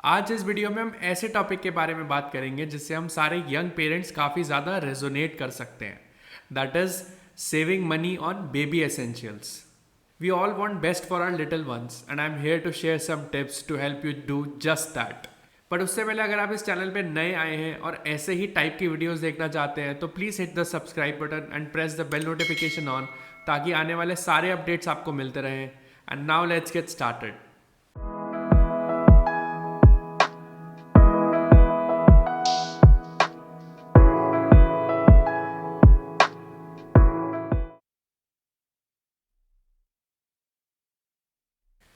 आज इस वीडियो में हम ऐसे टॉपिक के बारे में बात करेंगे जिससे हम सारे यंग पेरेंट्स काफ़ी ज़्यादा रेजोनेट कर सकते हैं। That is saving money on baby essentials. We all want best for our little ones and I am here to share some tips to help you do just that. पर उससे पहले अगर आप इस चैनल पे नए आए हैं और ऐसे ही टाइप की वीडियोस देखना चाहते हैं तो please hit the subscribe button and press the bell notification on, ताकि आने वाले सारे अपडेट्स आपको मिलते रहें। And now let's get started.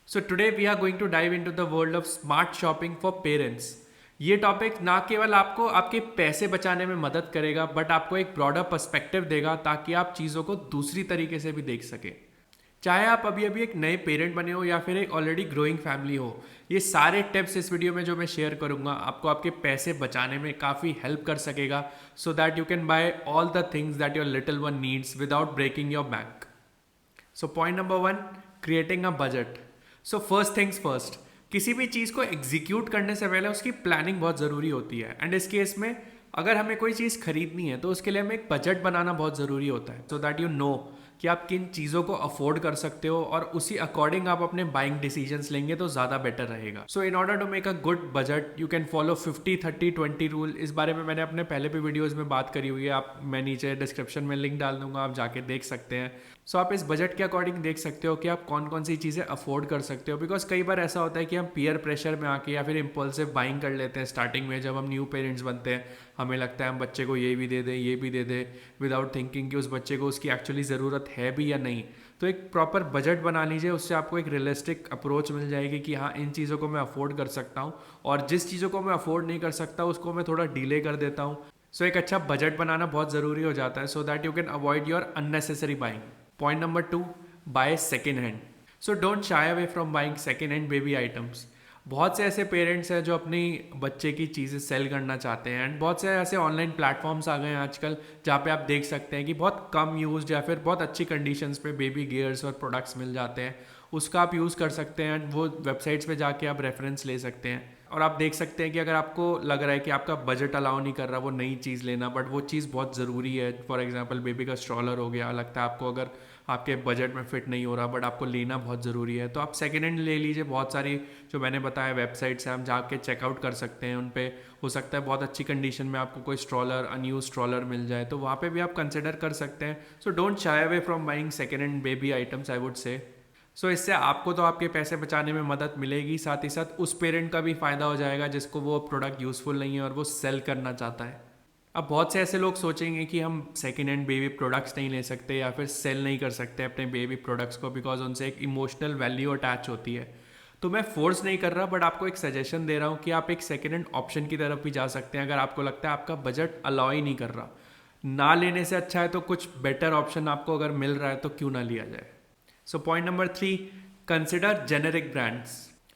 So today we are going to dive into the world of smart shopping for parents. ये topic ना केवल आपको आपके पैसे बचाने में मदद करेगा बट आपको एक ब्रॉडर पर्सपेक्टिव देगा ताकि आप चीज़ों को दूसरी तरीके से भी देख सकें। चाहे आप अभी अभी एक नए पेरेंट बने हो या फिर एक ऑलरेडी ग्रोइंग फैमिली हो, ये सारे टिप्स इस वीडियो में जो मैं शेयर करूंगा आपको आपके पैसे बचाने में काफ़ी हेल्प कर सकेगा, so that you can buy all the things that your little one needs without breaking your bank. So point number 1, creating a budget. So first things first, किसी भी चीज़ को एग्जीक्यूट करने से पहले उसकी प्लानिंग बहुत ज़रूरी होती है। एंड इस केस में अगर हमें कोई चीज़ खरीदनी है तो उसके लिए हमें एक बजट बनाना बहुत ज़रूरी होता है, सो दैट यू नो कि आप किन चीज़ों को अफोर्ड कर सकते हो और उसी अकॉर्डिंग आप अपने बाइंग डिसीजंस लेंगे तो ज़्यादा बेटर रहेगा। So in order to make a good budget you can follow 50-30-20 rule. इस बारे में मैंने अपने पहले भी वीडियोज़ में बात करी हुई है, मैं नीचे डिस्क्रिप्शन में लिंक डाल दूंगा, आप जाके देख सकते हैं। सो आप इस बजट के अकॉर्डिंग देख सकते हो कि आप कौन कौन सी चीज़ें अफोर्ड कर सकते हो, बिकॉज कई बार ऐसा होता है कि हम पीयर प्रेशर में आके या फिर इम्पल्सिव बाइंग कर लेते हैं स्टार्टिंग में। जब हम न्यू पेरेंट्स बनते हैं हमें लगता है हम बच्चे को ये भी दे दें ये भी दे दें, विदाउट थिंकिंग कि उस बच्चे को उसकी एक्चुअली ज़रूरत है भी या नहीं। तो एक प्रॉपर बजट बना लीजिए, उससे आपको एक रियलिस्टिक अप्रोच मिल जाएगी कि हाँ इन चीज़ों को मैं अफोर्ड कर सकता हूँ और जिस चीज़ों को मैं अफोर्ड नहीं कर सकता उसको मैं थोड़ा डिले कर देता हूँ। सो एक अच्छा बजट बनाना बहुत ज़रूरी हो जाता है, सो that you can avoid your unnecessary buying. Point number 2, by second hand. So don't shy away from buying second hand baby items. बहुत से ऐसे पेरेंट्स हैं जो अपनी बच्चे की चीज़ें सेल करना चाहते हैं, एंड बहुत से ऐसे ऑनलाइन प्लेटफॉर्म्स आ गए हैं आजकल जहाँ पे आप देख सकते हैं कि बहुत कम यूज्ड या फिर बहुत अच्छी कंडीशंस पे बेबी गियर्स और प्रोडक्ट्स मिल जाते हैं। उसका आप यूज़ कर सकते हैं एंड वो वेबसाइट्स पे जाके आप रेफरेंस ले सकते हैं और आप देख सकते हैं कि अगर आपको लग रहा है कि आपका बजट अलाउ नहीं कर रहा वो नई चीज़ लेना, बट वो चीज़ बहुत ज़रूरी है। फॉर एग्जांपल बेबी का स्ट्रॉलर हो गया, लगता है आपको अगर आपके बजट में फिट नहीं हो रहा बट आपको लेना बहुत ज़रूरी है, तो आप सेकेंड हैंड ले लीजिए। बहुत सारी जो मैंने बताया वेबसाइट्स हैं, हम जाके चेकआउट कर सकते हैं उन पे। हो सकता है बहुत अच्छी कंडीशन में आपको कोई स्ट्रॉलर अनयूज स्ट्रॉलर मिल जाए, तो वहाँ पे भी आप कंसिडर कर सकते हैं। So don't shy away from buying second hand baby items, I would say. So इससे आपको तो आपके पैसे बचाने में मदद मिलेगी, साथ ही साथ उस पेरेंट का भी फ़ायदा हो जाएगा जिसको वो प्रोडक्ट यूज़फुल नहीं है और वो सेल करना चाहता है। अब बहुत से ऐसे लोग सोचेंगे कि हम सेकेंड हैंड बेबी प्रोडक्ट्स नहीं ले सकते या फिर सेल नहीं कर सकते अपने बेबी प्रोडक्ट्स को, बिकॉज उनसे एक इमोशनल वैल्यू अटैच होती है। तो मैं फोर्स नहीं कर रहा बट आपको एक सजेशन दे रहा हूँ कि आप एक सेकेंड हैंड ऑप्शन की तरफ भी जा सकते हैं अगर आपको लगता है आपका बजट अलाउ ही नहीं कर रहा। ना लेने से अच्छा है तो कुछ बेटर ऑप्शन आपको अगर मिल रहा है तो क्यों ना लिया जाए। सो point number 3, consider generic brands.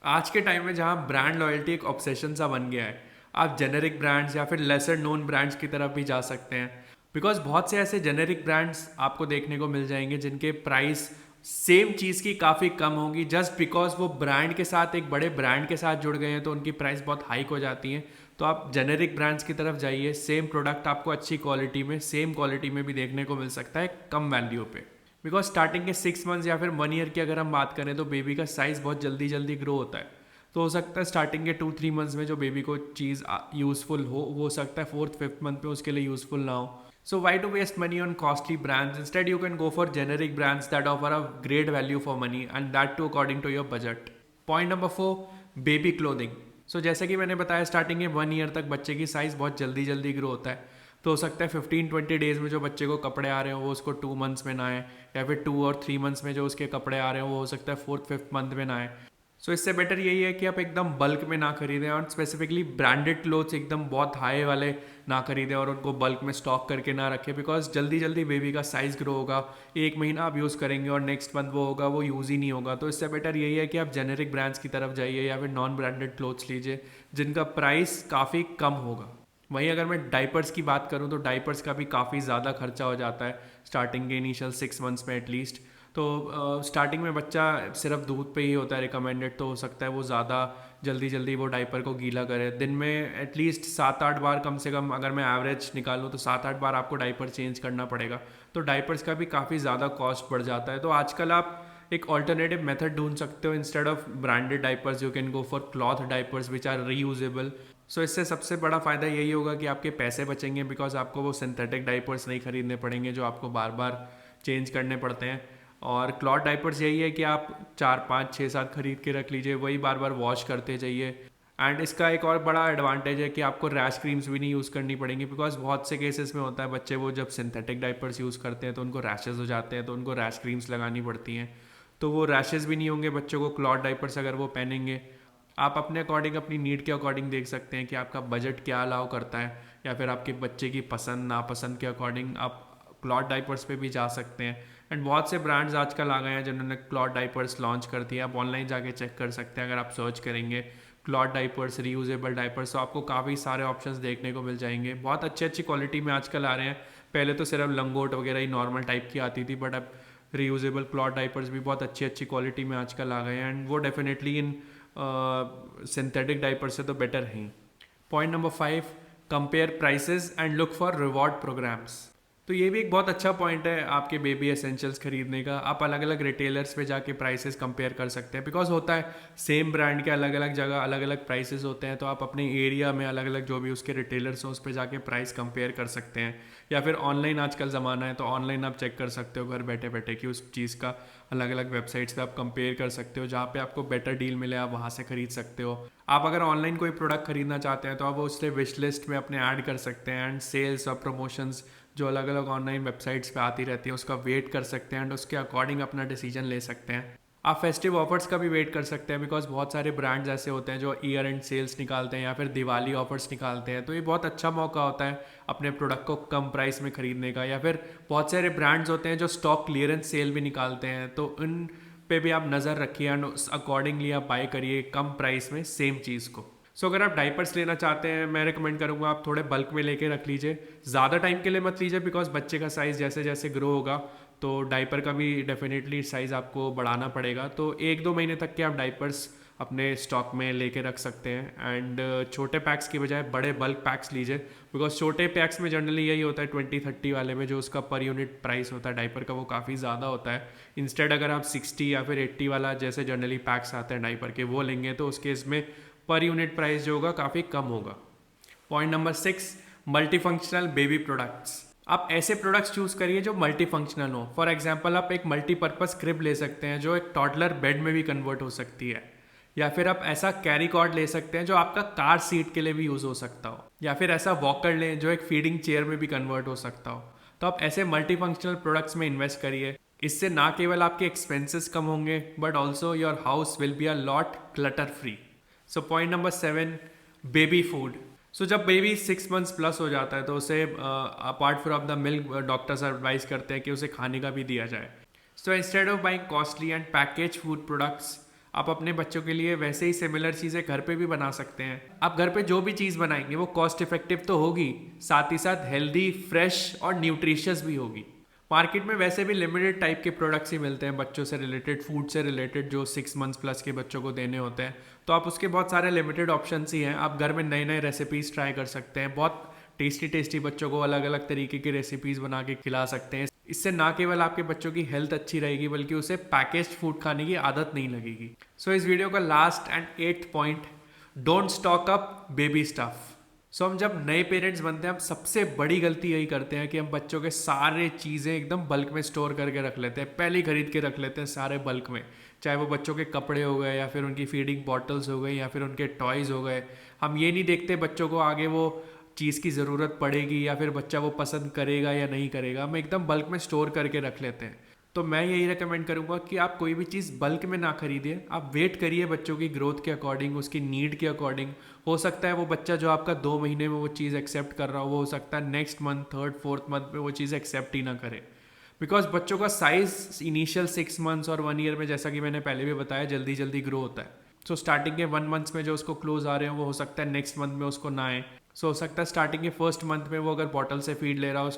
आज के टाइम में जहाँ ब्रांड लॉयल्टी एक ऑब्सेशन सा बन गया है, आप जेनेरिक ब्रांड्स या फिर लेसर नोन ब्रांड्स की तरफ भी जा सकते हैं, बिकॉज बहुत से ऐसे जेनेरिक ब्रांड्स आपको देखने को मिल जाएंगे जिनके प्राइस सेम चीज़ की काफ़ी कम होगी, जस्ट बिकॉज वो ब्रांड के साथ एक बड़े ब्रांड के साथ जुड़ गए हैं तो उनकी प्राइस बहुत हाइक हो जाती है। तो आप जेनेरिक ब्रांड्स की तरफ जाइए, सेम प्रोडक्ट आपको अच्छी क्वालिटी में सेम क्वालिटी में भी देखने को मिल सकता है कम वैल्यू पे। बिकॉज स्टार्टिंग के 6 मंथ्स या फिर 1 ईयर की अगर हम बात करें तो बेबी का साइज़ बहुत जल्दी जल्दी ग्रो होता है। तो हो सकता है स्टार्टिंग के 2-3 मंथ्स में जो बेबी को चीज़ यूज़फुल हो सकता है 4th-5th मंथ पे उसके लिए यूज़फुल ना हो। So why to waste money on costly brands, instead you can go for generic brands that offer a great value for money and that too according to your budget. Point number 4, baby clothing. So जैसे कि मैंने बताया starting के 1 year तक बच्चे की size बहुत जल्दी जल्दी ग्रो होता है, तो हो सकता है 15-20 डेज़ में जो बच्चे को कपड़े आ रहे हो वो उसको 2 मंथ्स में ना आए, या फिर 2 और 3 मंथ्स में जो उसके कपड़े आ रहे हो वो हो सकता है 4th-5th मंथ में ना आए। सो इससे बेटर यही है कि आप एकदम बल्क में ना खरीदें और स्पेसिफिकली ब्रांडेड क्लोथ्स एकदम बहुत हाई वाले ना खरीदें और उनको बल्क में स्टॉक करके ना रखें, बिकॉज जल्दी जल्दी बेबी का साइज़ ग्रो होगा, 1 महीना आप यूज़ करेंगे और नेक्स्ट मंथ वो होगा वो यूज़ ही नहीं होगा। तो इससे बेटर यही है कि आप जेनेरिक ब्रांड्स की तरफ जाइए या फिर नॉन ब्रांडेड क्लोथ्स लीजिए जिनका प्राइस काफ़ी कम होगा। वहीं अगर मैं डाइपर्स की बात करूं तो डाइपर्स का भी काफ़ी ज़्यादा खर्चा हो जाता है स्टार्टिंग के इनिशियल 6 मंथ्स में एटलीस्ट। तो स्टार्टिंग में बच्चा सिर्फ दूध पे ही होता है रिकमेंडेड, तो हो सकता है वो ज़्यादा जल्दी जल्दी वो डाइपर को गीला करे। दिन में एटलीस्ट 7-8 बार कम से कम, अगर मैं एवरेज निकालूँ तो 7-8 बार आपको डाइपर चेंज करना पड़ेगा। तो डाइपर्स का भी काफ़ी ज़्यादा कॉस्ट बढ़ जाता है। तो आजकल आप एक ऑल्टरनेटिव मेथड ढूंढ सकते हो। Instead of branded diapers you can go for cloth diapers which are reusable. So इससे सबसे बड़ा फ़ायदा यही होगा कि आपके पैसे बचेंगे, बिकॉज आपको वो सिंथेटिक डाइपर्स नहीं खरीदने पड़ेंगे जो आपको बार बार चेंज करने पड़ते हैं। और क्लॉथ डाइपर्स यही है कि आप 4-5-6-7 खरीद के रख लीजिए, वही बार बार वॉश करते जाइए। एंड इसका एक और बड़ा एडवांटेज है कि आपको रैश क्रीम्स भी नहीं यूज़ करनी पड़ेंगी, बिकॉज बहुत से केसेस में होता है बच्चे वो जब सिंथेटिक डाइपर्स यूज़ करते हैं तो उनको रैशेज़ हो जाते हैं, तो उनको रैश क्रीम्स लगानी पड़ती हैं। तो वो रैशेज़ भी नहीं होंगे बच्चों को क्लॉथ डाइपर्स अगर वो पहनेंगे। आप अपने अकॉर्डिंग, अपनी नीड के अकॉर्डिंग देख सकते हैं कि आपका बजट क्या अलाउ करता है, या फिर आपके बच्चे की पसंद नापसंद के अकॉर्डिंग आप क्लॉथ डाइपर्स पे भी जा सकते हैं। एंड बहुत से ब्रांड्स आजकल आ गए हैं जिन्होंने क्लॉथ डाइपर्स लॉन्च कर दिया। आप ऑनलाइन जाके चेक कर सकते हैं, अगर आप सर्च करेंगे क्लॉथ डाइपर्स, रीयूजेबल डाइपर्स, तो आपको काफ़ी सारे ऑप्शंस देखने को मिल जाएंगे। बहुत अच्छी अच्छी क्वालिटी में आजकल आ रहे हैं। पहले तो सिर्फ लंगोट वगैरह ही नॉर्मल टाइप की आती थी, बट अब रीयूजेबल क्लॉथ डाइपर्स भी बहुत अच्छी अच्छी क्वालिटी में आजकल आ गए हैं। एंड वो डेफिनेटली इन सिंथेटिक डाइपर से तो बेटर हैं। Point number 5, compare prices and look for reward programs. तो ये भी एक बहुत अच्छा पॉइंट है आपके बेबी एसेंशियल्स खरीदने का। आप अलग अलग रिटेलर्स पे जाके प्राइसेस कंपेयर कर सकते हैं, बिकॉज होता है सेम ब्रांड के अलग अलग जगह अलग अलग प्राइसेस होते हैं। तो आप अपने एरिया में अलग अलग जो भी उसके रिटेलर्स हैं उस पर जाके प्राइस कंपेयर कर सकते हैं। या फिर ऑनलाइन आजकल ज़माना है तो ऑनलाइन आप चेक कर सकते हो घर बैठे बैठे कि उस चीज़ का अलग अलग वेबसाइट्स पे आप कंपेयर कर सकते हो, जहाँ पे आपको बेटर डील मिले आप वहाँ से खरीद सकते हो। आप अगर ऑनलाइन कोई प्रोडक्ट खरीदना चाहते हैं तो आप उससे विश लिस्ट में अपने ऐड कर सकते हैं। एंड सेल्स और प्रमोशंस जो अलग अलग ऑनलाइन वेबसाइट्स पे आती रहती हैं उसका वेट कर सकते हैं एंड उसके अकॉर्डिंग अपना डिसीजन ले सकते हैं। आप फेस्टिव ऑफर्स का भी वेट कर सकते हैं, बिकॉज बहुत सारे ब्रांड्स ऐसे होते हैं जो ईयर एंड सेल्स निकालते हैं या फिर दिवाली ऑफर्स निकालते हैं। तो ये बहुत अच्छा मौका होता है अपने प्रोडक्ट को कम प्राइस में खरीदने का। या फिर बहुत सारे ब्रांड्स होते हैं जो स्टॉक क्लियरेंस सेल भी निकालते हैं, तो उन पे भी आप नज़र रखिए एंड उस अकॉर्डिंगली आप बाय करिए कम प्राइस में सेम चीज़ को। सो अगर आप डाइपर्स लेना चाहते हैं, मैं रिकमेंड करूँगा आप थोड़े बल्क में लेके रख लीजिए। ज़्यादा टाइम के लिए मत लीजिए, बिकॉज बच्चे का साइज़ जैसे जैसे ग्रो होगा तो डाइपर का भी डेफिनेटली साइज़ आपको बढ़ाना पड़ेगा। तो 1-2 महीने तक के आप डाइपर्स अपने स्टॉक में लेके रख सकते हैं। एंड छोटे पैक्स की बजाय बड़े बल्क पैक्स लीजिए, बिकॉज छोटे पैक्स में जनरली यही होता है 20-30 वाले में जो उसका पर यूनिट प्राइस होता है डाइपर का वो काफ़ी ज़्यादा होता है। इंस्टेड अगर आप 60 या फिर 80 वाला जैसे जनरली पैक्स आते हैं डाइपर के वो लेंगे तो उस केस में पर यूनिट प्राइस जो होगा काफ़ी कम होगा। Point number 6, multi functional baby products. आप ऐसे प्रोडक्ट्स चूज करिए जो मल्टी फंक्शनल हो। फॉर एग्जांपल आप एक मल्टीपर्पज क्रिब ले सकते हैं जो एक टॉडलर बेड में भी कन्वर्ट हो सकती है, या फिर आप ऐसा कैरी कॉर्ड ले सकते हैं जो आपका कार सीट के लिए भी यूज़ हो सकता हो, या फिर ऐसा वॉकर लें जो एक फीडिंग चेयर में भी कन्वर्ट हो सकता हो। तो आप ऐसे मल्टी फंक्शनल प्रोडक्ट्स में इन्वेस्ट करिए। इससे ना केवल आपके एक्सपेंसेस कम होंगे but also your house will be a lot clutter free. So point number 7, baby food. So जब बेबी 6 मंथ्स प्लस हो जाता है तो उसे apart from the milk doctors advice करते हैं कि उसे खाने का भी दिया जाए। So instead of buying costly and package food products, आप अपने बच्चों के लिए वैसे ही सिमिलर चीज़ें घर पे भी बना सकते हैं। आप घर पे जो भी चीज़ बनाएंगे वो कॉस्ट इफेक्टिव तो होगी, साथ ही साथ हेल्दी, फ्रेश और न्यूट्रिशियस भी होगी। मार्केट में वैसे भी लिमिटेड टाइप के प्रोडक्ट्स ही मिलते हैं बच्चों से रिलेटेड, फूड से रिलेटेड, जो 6 मंथ्स प्लस के बच्चों को देने होते हैं। तो आप उसके बहुत सारे लिमिटेड ऑप्शंस ही हैं। आप घर में नए नए रेसिपीज़ ट्राई कर सकते हैं, बहुत टेस्टी टेस्टी बच्चों को अलग अलग तरीके की रेसिपीज़ बना के खिला सकते हैं। इससे ना केवल आपके बच्चों की हेल्थ अच्छी रहेगी बल्कि उसे पैकेज्ड फूड खाने की आदत नहीं लगेगी। सो इस वीडियो का last and 8th point, don't stock up baby stuff. So हम जब नए पेरेंट्स बनते हैं हम सबसे बड़ी गलती यही करते हैं कि हम बच्चों के सारे चीज़ें एकदम बल्क में स्टोर करके रख लेते हैं, पहले ही खरीद के रख लेते हैं सारे बल्क में। चाहे वो बच्चों के कपड़े हो गए या फिर उनकी फीडिंग बॉटल्स हो गई या फिर उनके टॉयज़ हो गए। हम ये नहीं देखते बच्चों को आगे वो चीज़ की ज़रूरत पड़ेगी या फिर बच्चा वो पसंद करेगा या नहीं करेगा, हम एकदम बल्क में स्टोर करके रख लेते हैं। तो मैं यही रेकमेंड करूँगा कि आप कोई भी चीज़ बल्क में ना खरीदिए, आप वेट करिए बच्चों की ग्रोथ के अकॉर्डिंग, उसकी नीड के अकॉर्डिंग। हो सकता है वो बच्चा जो आपका 2 महीने में वो चीज़ एक्सेप्ट कर रहा हो, वो हो सकता है next month 3rd 4th month में वो चीज़ एक्सेप्ट ही ना करे। बिकॉज बच्चों का साइज़ इनिशियल 6 मंथ्स और 1 ईयर में, जैसा कि मैंने पहले भी बताया, जल्दी जल्दी ग्रो होता है। सो स्टार्टिंग के 1 मंथ्स में जो उसको क्लोज आ रहे हो वो हो सकता है नेक्स्ट मंथ में उसको ना आए। सो हो सकता है स्टार्टिंग के 1st मंथ में वो अगर बॉटल से फीड ले रहा हो,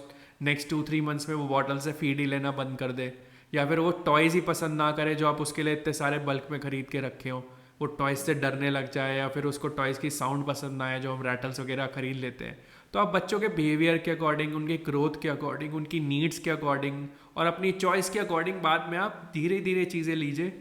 नेक्स्ट 2-3 मंथ्स में वो बॉटल से फीड ही लेना बंद कर दे, या फिर वो टॉयज़ ही पसंद ना करे जो आप उसके लिए इतने सारे बल्क में खरीद के रखे हो। वो टॉयज से डरने लग जाए या फिर उसको टॉयज की साउंड पसंद ना आए जो हम रैटल्स वगैरह खरीद लेते हैं। तो आप बच्चों के बिहेवियर के अकॉर्डिंग, उनके ग्रोथ के अकॉर्डिंग, उनकी नीड्स के अकॉर्डिंग और अपनी चॉइस के अकॉर्डिंग बाद में आप धीरे धीरे चीज़ें लीजिए।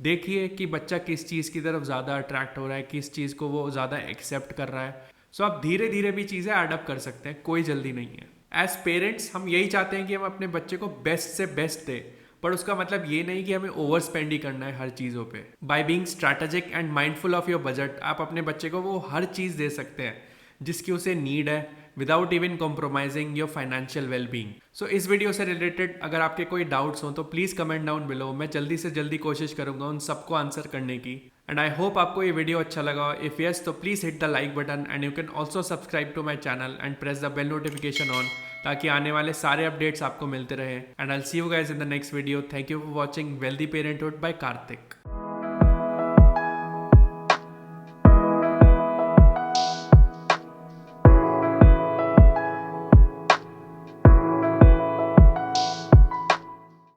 देखिए कि बच्चा किस चीज़ की तरफ ज़्यादा अट्रैक्ट हो रहा है, किस चीज़ को वो ज़्यादा एक्सेप्ट कर रहा है। सो आप धीरे धीरे भी चीज़ें एडअप कर सकते हैं, कोई जल्दी नहीं है। एज पेरेंट्स हम यही चाहते हैं कि हम अपने बच्चे को बेस्ट से बेस्ट दें, पर उसका मतलब ये नहीं कि हमें ओवर स्पेंड ही करना है हर चीज़ों पे। By being strategic and mindful of your budget, आप अपने बच्चे को वो हर चीज़ दे सकते हैं जिसकी उसे नीड है, without even compromising your financial well being. So इस वीडियो से रिलेटेड अगर आपके कोई डाउट्स हो तो प्लीज़ कमेंट डाउन बिलो। मैं जल्दी से जल्दी कोशिश करूंगा उन सबको आंसर करने की। एंड आई होप आपको ये वीडियो अच्छा लगा। इफ यस तो please hit the like button and you can also subscribe to my channel and press the bell notification on, ताकि आने वाले सारे अपडेट्स आपको मिलते रहे। And I will see you guys in the next video. Thank you for watching wealthy parenthood by Kartik.